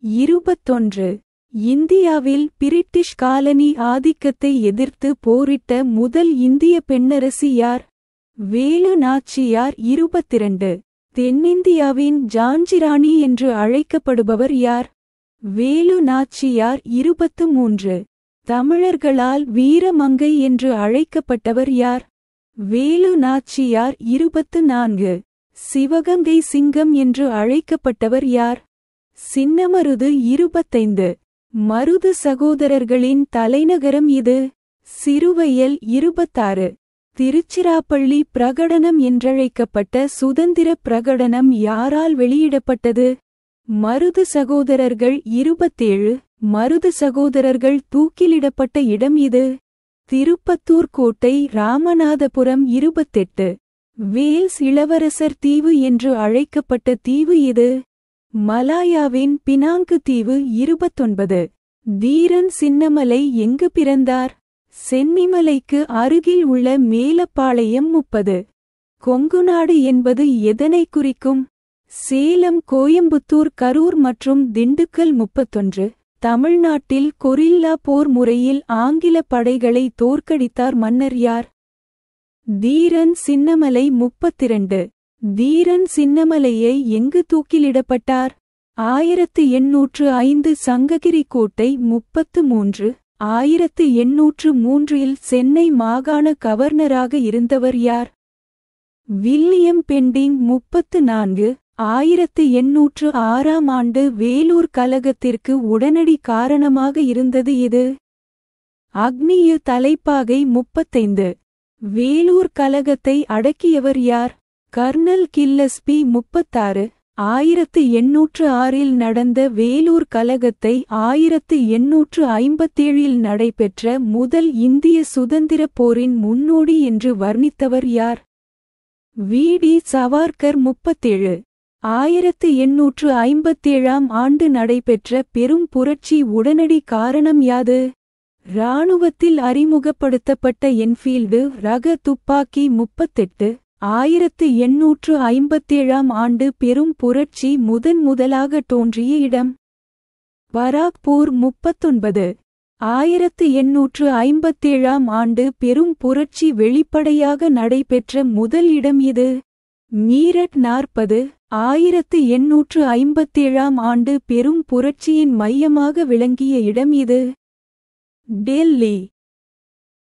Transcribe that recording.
21. இந்தியாவில் British colony ஆதிக்கத்தை எதிர்த்து போரிட்ட முதல் இந்திய பெண்ணரசி யார்? வேலு நாச்சியார். 22. தென்னிந்தியாவின் ஜான்சிராணி என்று அழைக்கப்படுபவர் யார்? வேலு நாச்சியார். 23. தமிழர்களால் வீரமங்கை என்று அழைக்கப்பட்டவர் யார்? வேலு நாச்சியார். 24. சிவகங்கை சிங்கம் என்று அழைக்கப்பட்டவர் யார்? சின்னமருது. 25. மருது சகோதரர்களின் தலைநகரம் இது? சிறுவயல். 26. திருச்சிராப்பள்ளி பிரகடனம் என்றழைக்கப்பட்ட சுதந்திர பிரகடனம் யாரால் வெளியிடப்பட்டது? மருது சகோதரர்கள். 27. மருது சகோதரர்கள் தூக்கிலிடப்பட்ட இடம் இது? திருப்பத்தூர் கோட்டை. ராமநாதபுரம். 28. வேல்ஸ் இளவரசர் தீவு என்று அழைக்கப்பட்ட தீவு இது? மலாயாவின் பினாங்கு தீவு. 29. தீரன் சின்னமலை எங்கு பிறந்தார்? சென்னிமலைக்கு அருகில் உள்ள மேலப்பாளையம். 30. கொங்குநாடு என்பது எதனை குறிக்கும்? சேலம், கோயம்புத்தூர், கரூர் மற்றும் திண்டுக்கல். 31. தமிழ்நாட்டில் கொரில்லா போர் முறையில் ஆங்கில படைகளை தோற்கடித்தார் மன்னர் யார்? தீரன் சின்னமலை. 32. தீரன் சின்னமலையை எங்கு தூக்கிலிடப்பட்டார்? 1805 சங்ககிரி கோட்டை. 33. 1803 சென்னை மாகாண கவர்னராக இருந்தவர் யார்? William Bentinck. 34. 1806 வேலூர் கலகத்திற்கு உடனடி காரணமாக இருந்தது எது? அக்னியு தலைப்பாகை. 35. வேலூர் கலகத்தை அடக்கியவர் யார்? Kernel Gillespie. 36. 1806 நடந்த வேலூர் கலகத்தை 1857 நடைபெற்ற முதல் இந்திய சுதந்திரப் போரின் முன்னோடி என்று வர்ணித்தவர் யார்? வி. டி. சவார்கர். 37. 1857 நடைபெற்ற பெரும் புரட்சி உடனடி காரணம் யாது? இராணுவத்தில் அறிமுகப்படுத்தப்பட்ட என்ஃபீல்டு ரக துப்பாக்கி. 38. 1857 பெரும் புரட்சி முதலாக தோன்றிய இடம்? பராக்பூர். 39. 1857 பெரும் புரட்சி வெளிப்படையாக நடைபெற்ற முதல் இடம் இது? மீரட். 40. 1857 பெரும் புரட்சியின் மையமாக விளங்கிய இடம் இது? டெல்லி.